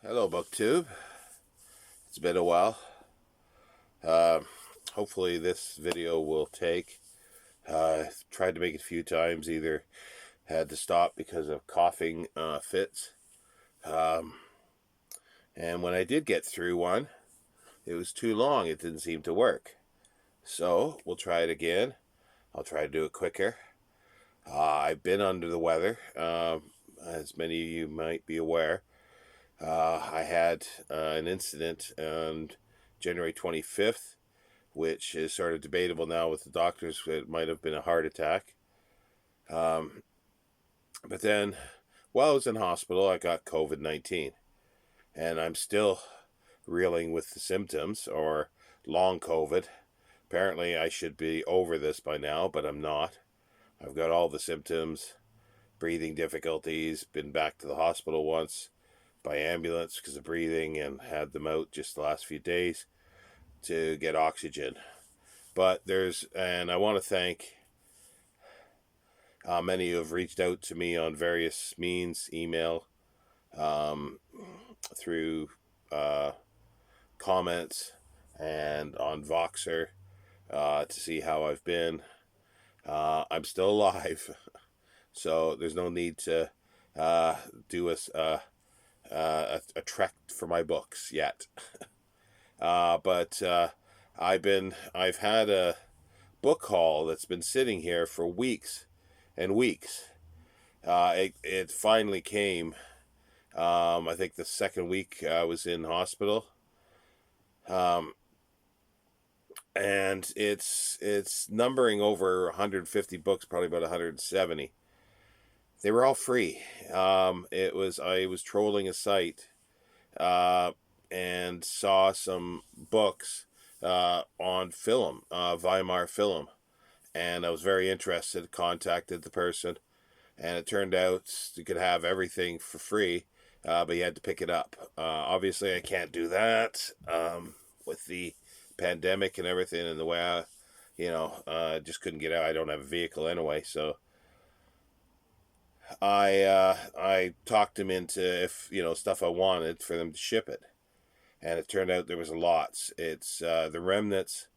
Hello, BookTube. It's been a while. Uh, Hopefully this video will take. Tried to make it a few times, either had to stop because of coughing fits. Um, and when I did get through one, it was too long. It didn't seem to work. So we'll try it again. I'll try to do it quicker. I've been under the weather, as many of you might be aware. I had an incident on January 25th, which is sort of debatable now with the doctors. It might have been a heart attack. But then, while I was in hospital, I got COVID-19. And I'm still reeling with the symptoms, or long COVID. Apparently, I should be over this by now, but I'm not. I've got all the symptoms, breathing difficulties, been back to the hospital once by ambulance because of breathing, and had them out just the last few days to get oxygen. But and I want to thank many who have reached out to me on various means, email, through comments, and on Voxer, to see how I've been. I'm still alive, so there's no need to do a trek for my books yet. But I've had a book haul that's been sitting here for weeks and weeks. It finally came. I think the second week I was in hospital. And it's numbering over 150 books, probably about 170. They were all free. I was trolling a site, and saw some books on film, Weimar film, and I was very interested. Contacted the person, and it turned out you could have everything for free, but you had to pick it up. Obviously, I can't do that with the pandemic and everything, and the way I just couldn't get out. I don't have a vehicle anyway, so I talked him into, if stuff I wanted, for them to ship it, and it turned out there was lots. It's the remnants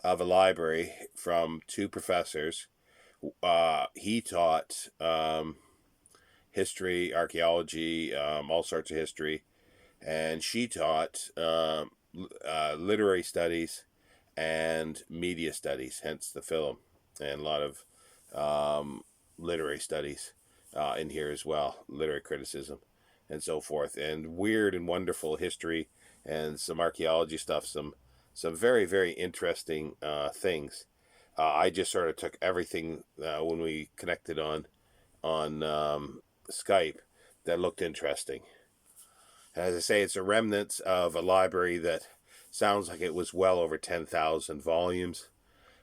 of a library from two professors. He taught history, archaeology, all sorts of history, and she taught literary studies and media studies, hence the film, and a lot of literary studies in here as well, literary criticism and so forth, and weird and wonderful history, and some archaeology stuff, some very, very interesting things. I just sort of took everything when we connected on Skype that looked interesting. As I say, it's a remnant of a library that sounds like it was well over 10,000 volumes,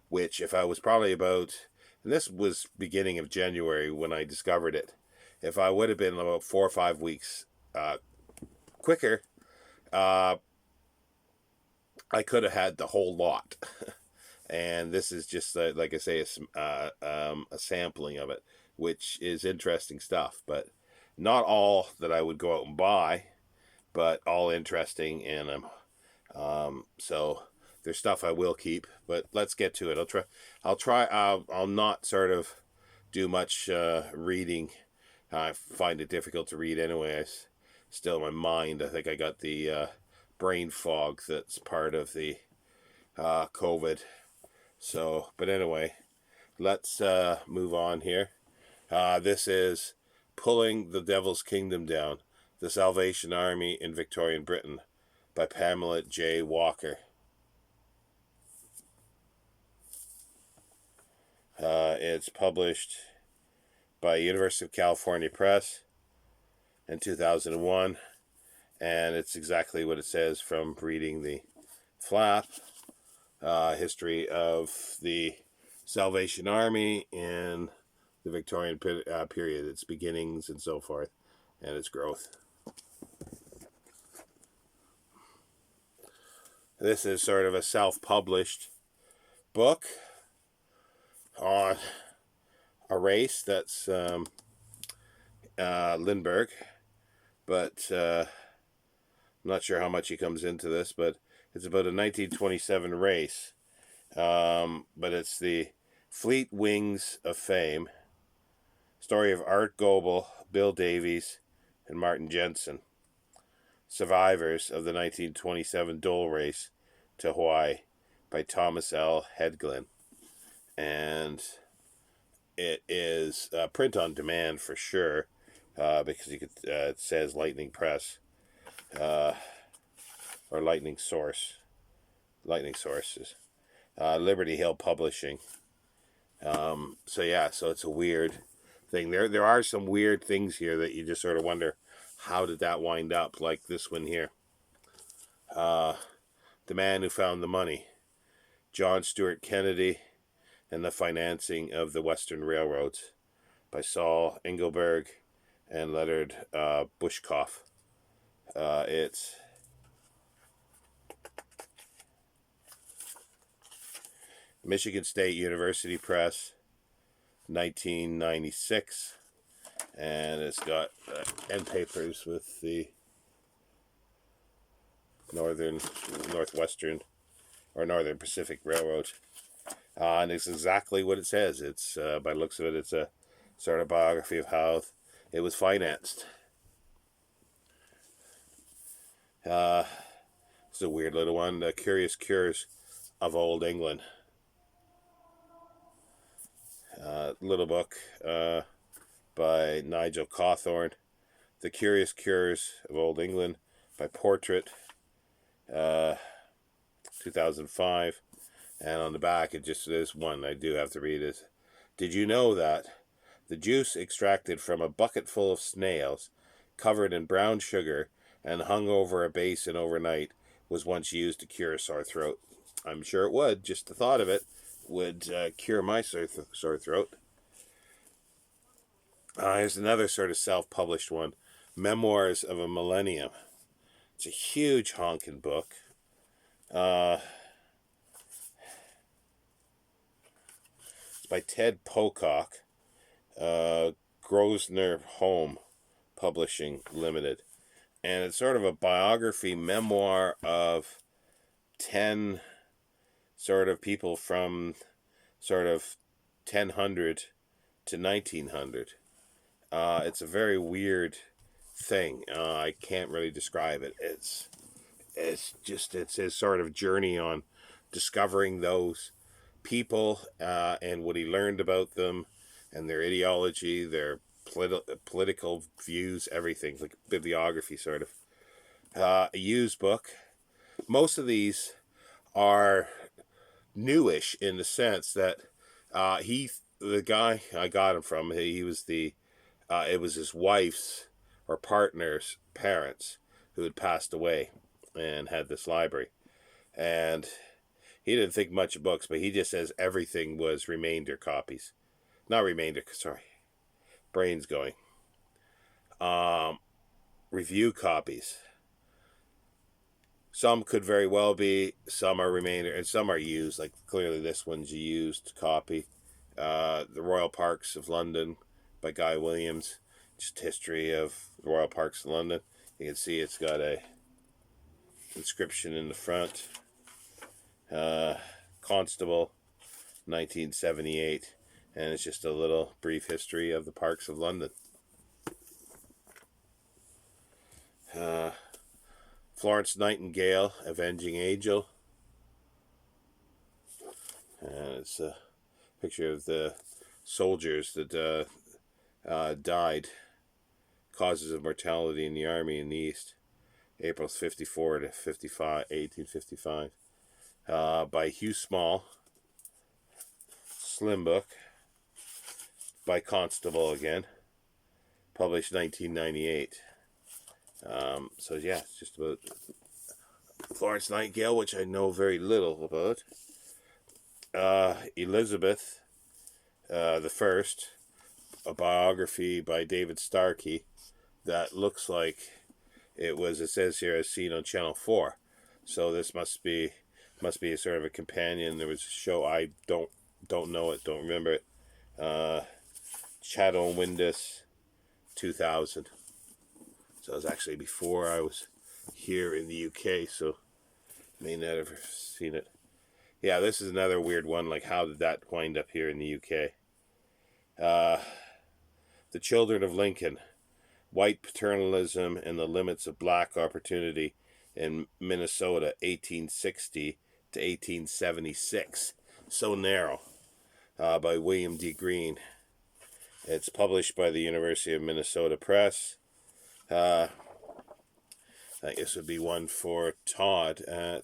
which, if I was probably about, and this was beginning of January when I discovered it, if I would have been about 4 or 5 weeks quicker, I could have had the whole lot. And this is just, like I say, a sampling of it, which is interesting stuff, but not all that I would go out and buy, but all interesting. And so there's stuff I will keep, but let's get to it. I'll not sort of do much reading. I find it difficult to read anyway. Still in my mind, I think I got the brain fog that's part of the COVID. So, but anyway, let's move on here. This is Pulling the Devil's Kingdom Down, The Salvation Army in Victorian Britain, by Pamela J. Walker. It's published by University of California Press in 2001, and it's exactly what it says from reading the flap. History of the Salvation Army in the Victorian period, its beginnings and so forth, and its growth. This is sort of a self-published book on a race that's Lindbergh, but I'm not sure how much he comes into this, but it's about a 1927 race. But it's the Fleet Wings of Fame. Story of Art Goebel, Bill Davies, and Martin Jensen, survivors of the 1927 Dole race to Hawaii by Thomas L. Hedglin. And it is print on demand for sure, because you could, it says Lightning Press, or Lightning Sources, Liberty Hill Publishing. So it's a weird thing. There are some weird things here that you just sort of wonder, how did that wind up? Like this one here. The Man Who Found the Money, John Stuart Kennedy and the Financing of the Western Railroads, by Saul Engelberg and Leonard Bushkoff. It's Michigan State University Press, 1996, and it's got end papers with the Northern Pacific Railroad, and it's exactly what it says. It's by the looks of it, it's a sort of biography of how it was financed. It's a weird little one. The Curious Cures of Old England. Little book by Nigel Cawthorne. The Curious Cures of Old England by Portrait, 2005. And on the back, it just says one I do have to read is, did you know that the juice extracted from a bucket full of snails, covered in brown sugar and hung over a basin overnight, was once used to cure sore throat? I'm sure it would. Just the thought of it would cure my sore throat. Here's another sort of self-published one, Memoirs of a Millennium. It's a huge honking book. It's by Ted Pocock, Grosvenor Home Publishing Limited. And it's sort of a biography memoir of 10 sort of people from sort of 1000 to 1900. It's a very weird thing. I can't really describe it. It's his sort of journey on discovering those people, and what he learned about them and their ideology, their political views, everything, like bibliography sort of. A used book. Most of these are newish in the sense that the guy I got him from, he was it was his wife's or partner's parents who had passed away and had this library. And he didn't think much of books, but he just says everything was remainder copies. Not remainder, sorry. Brain's going. Review copies. Some could very well be, some are remainder, and some are used. Like clearly this one's a used copy. The Royal Parks of London by Guy Williams. Just history of the Royal Parks of London. You can see it's got a inscription in the front. Constable, 1978. And it's just a little brief history of the Parks of London. Florence Nightingale, Avenging Angel. And it's a picture of the soldiers that died. Causes of mortality in the army in the East. April 54 to 1855. By Hugh Small. Slim book. By Constable again. Published 1998. So yeah, it's just about Florence Nightingale, which I know very little about. Elizabeth the First, a biography by David Starkey that looks like it says here, as seen on Channel 4. So this must be a sort of a companion. There was a show, I don't know it, don't remember it. Chattel and Windus, 2000. So it was actually before I was here in the UK, so may not have seen it. Yeah, this is another weird one. Like, how did that wind up here in the UK? The Children of Lincoln, White Paternalism and the Limits of Black Opportunity in Minnesota, 1860 to 1876. So narrow, by William D. Green. It's published by the University of Minnesota Press. I guess would be one for Todd at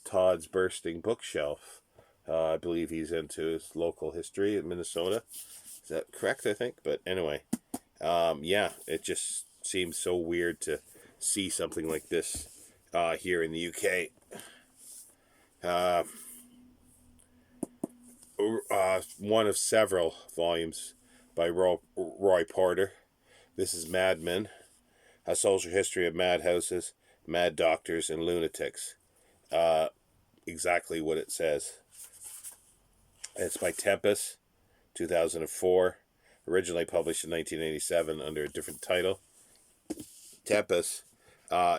Todd's Bursting Bookshelf. I believe he's into his local history in Minnesota. Is that correct, I think? But anyway, yeah, it just seems so weird to see something like this here in the UK. One of several volumes by Roy Porter. This is Mad Men, A Social History of Madhouses, Mad Doctors, and Lunatics. Exactly what it says. It's by Tempest, 2004. Originally published in 1987 under a different title. Tempest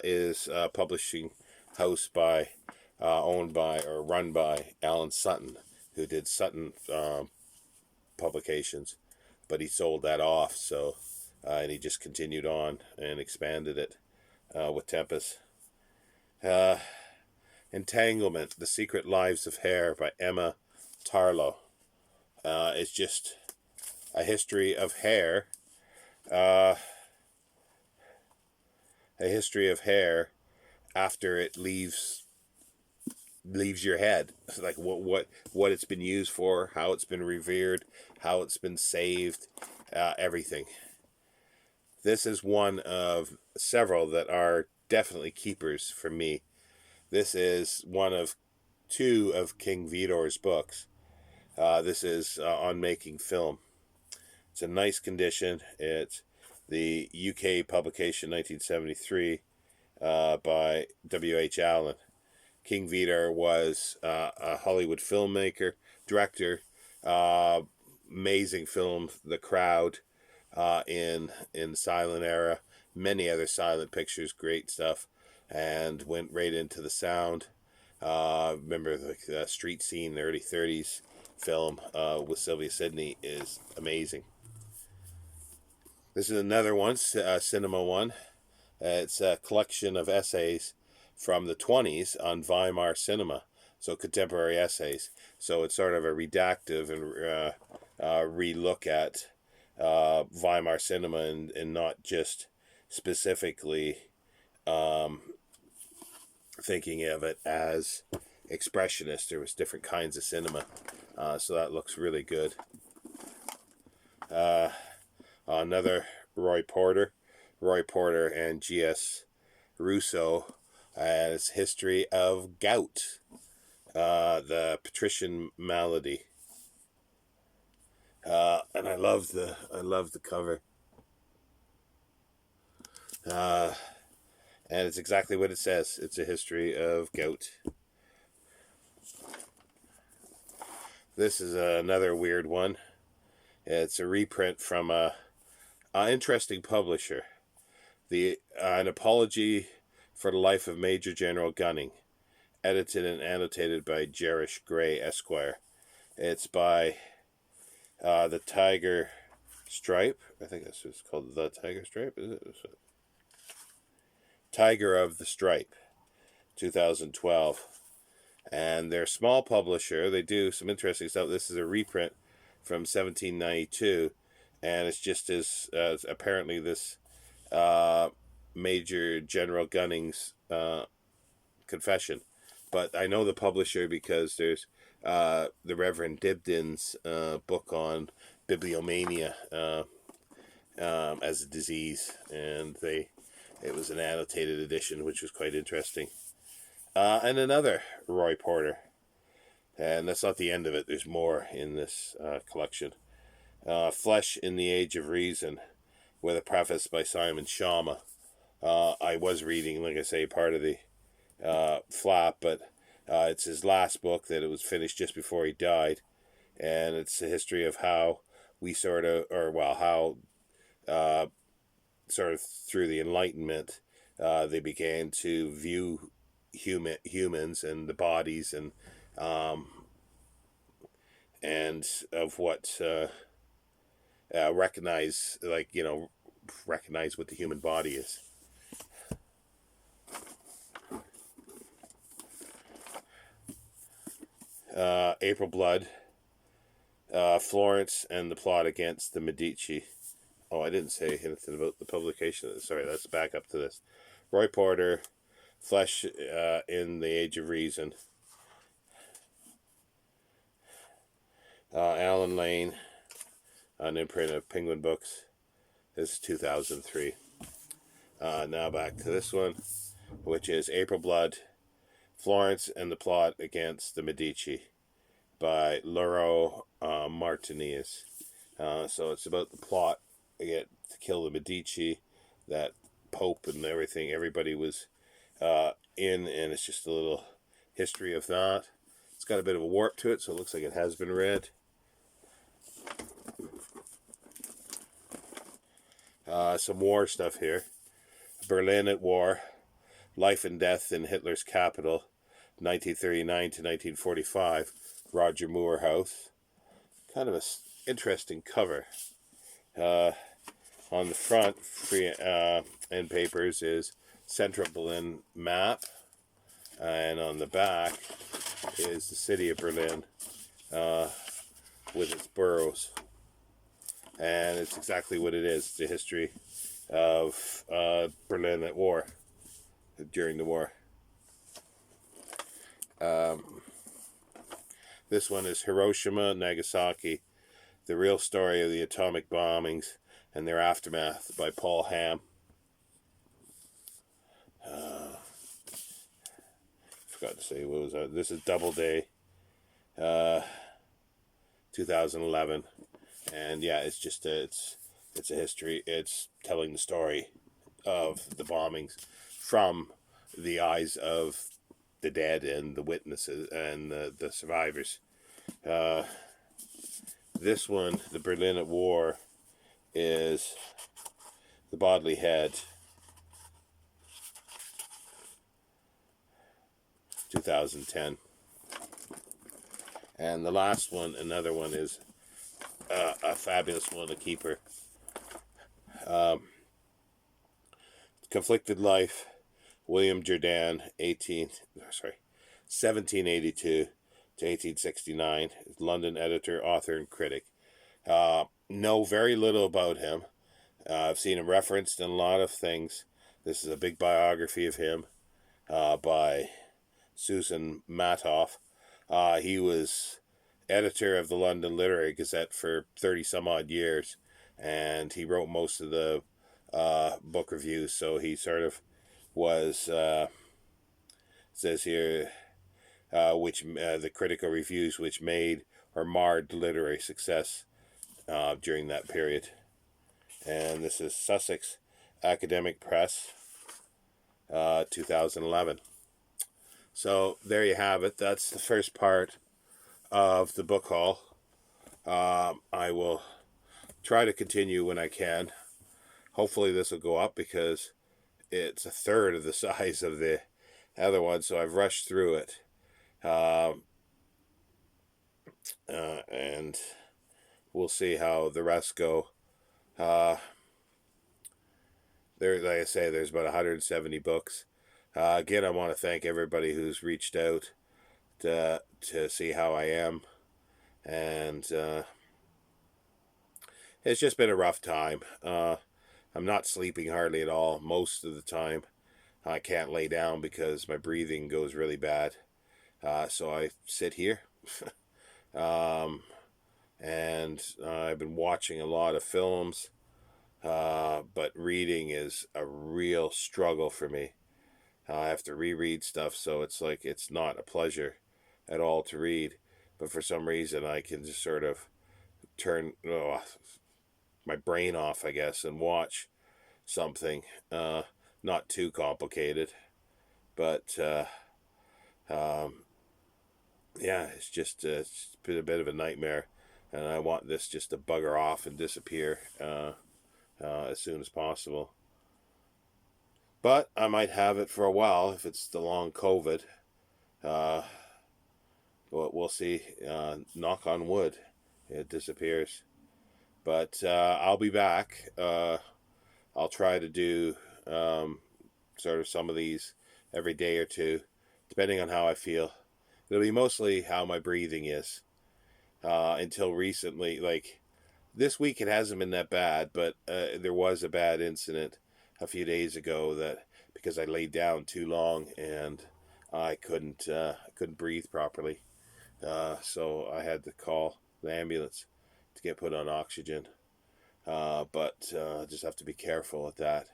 is a publishing house owned by or run by Alan Sutton, who did Sutton publications, but he sold that off. So, and he just continued on and expanded it with Tempest. Entanglement: The Secret Lives of Hair by Emma Tarlow. It's just a history of hair. A history of hair after it leaves your head. Like what it's been used for, how it's been revered, how it's been saved, everything. This is one of several that are definitely keepers for me. This is one of two of King Vidor's books. This is on making film. It's a nice condition. It's the UK publication 1973 by W.H. Allen. King Vidor was a Hollywood filmmaker, director. Amazing film, The Crowd, in silent era. Many other silent pictures, great stuff, and went right into the sound. Remember the street scene, the early 30s film with Sylvia Sidney is amazing. This is another one, cinema one. It's a collection of essays from the 20s on Weimar cinema, so contemporary essays. So it's sort of a redactive and relook at Weimar cinema and not just specifically thinking of it as expressionist. There was different kinds of cinema, so that looks really good. Another Roy Porter and G.S. Rousseau as History of Gout, the patrician malady. And I love the cover. And it's exactly what it says. It's a history of gout. This is another weird one. It's a reprint from an interesting publisher. An Apology for the Life of Major General Gunning, edited and annotated by Jerish Gray, Esquire. It's by the Tiger Stripe. I think that's what it's called. The Tiger Stripe, is it? Tiger of the Stripe, 2012. And they're a small publisher. They do some interesting stuff. This is a reprint from 1792, and it's just as apparently this Major General Gunning's confession. But I know the publisher because there's the Reverend Dibdin's book on bibliomania as a disease, and it was an annotated edition, which was quite interesting. And another Roy Porter, and that's not the end of it. There's more in this collection. Flesh in the Age of Reason, with a preface by Simon Schama. I was reading, like I say, part of the flap, but it's his last book that it was finished just before he died, and it's a history of how we how sort of through the Enlightenment, they began to view humans and the bodies um, and of what recognize, recognize what the human body is. April Blood, Florence and the plot against the Medici. Oh, I didn't say anything about the publication. Sorry, let's back up to this. Roy Porter, Flesh in the Age of Reason. Alan Lane, an imprint of Penguin Books. This is 2003. Now back to this one, which is April Blood, Florence and the Plot Against the Medici by Lauro Martinez. So it's about the plot to kill the Medici, that Pope and everything. Everybody was in, and it's just a little history of that. It's got a bit of a warp to it, so it looks like it has been read. Some war stuff here. Berlin at War, Life and Death in Hitler's Capital, 1939 to 1945, Roger Moorhouse. Kind of an interesting cover. On the front, free end papers, is Central Berlin map, and on the back is the city of Berlin with its boroughs. And it's exactly what it is. It's a history of Berlin at war, during the war. This one is Hiroshima, Nagasaki, the real story of the atomic bombings and their aftermath, by Paul Ham. Forgot to say, what was that? This is Doubleday, 2011. And yeah, it's just it's a history. It's telling the story of the bombings from the eyes of the dead and the witnesses and the survivors. This one, The Berlin at War, is The Bodley Head, 2010. And the last one, another one, is a fabulous one, a keeper. Conflicted Life, William Jordan, 1782 to 1869, London editor, author, and critic. Know very little about him. I've seen him referenced in a lot of things. This is a big biography of him by Susan Matoff. He was editor of the London Literary Gazette for 30 some odd years, and he wrote most of the book reviews, so he sort of was, says here, which the critical reviews which made or marred literary success during that period. And this is Sussex Academic Press, 2011. So there you have it. That's the first part of the book haul. I will try to continue when I can. Hopefully this will go up, because it's a third of the size of the other one, so I've rushed through it. And we'll see how the rest go. Like I say, there's about 170 books. Again, I want to thank everybody who's reached out to see how I am, and it's just been a rough time. I'm not sleeping hardly at all most of the time. I can't lay down because my breathing goes really bad, so I sit here. And I've been watching a lot of films, but reading is a real struggle for me. I have to reread stuff, so it's like it's not a pleasure at all to read. But for some reason, I can just sort of turn my brain off, I guess, and watch something. Not too complicated, but yeah, it's just it's been a bit of a nightmare, and I want this just to bugger off and disappear as soon as possible. But I might have it for a while if it's the long COVID. Uh, but we'll see. Knock on wood, it disappears. But I'll be back. I'll try to do um, sort of some of these every day or two, depending on how I feel. It'll be mostly how my breathing is. Until recently, like this week, it hasn't been that bad, but there was a bad incident a few days ago that because I laid down too long and I couldn't breathe properly. So I had to call the ambulance to get put on oxygen. But just have to be careful with that.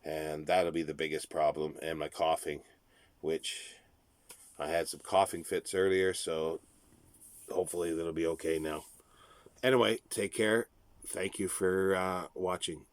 And that'll be the biggest problem. And my coughing, which I had some coughing fits earlier, so hopefully that'll be okay now. Anyway, take care. Thank you for watching.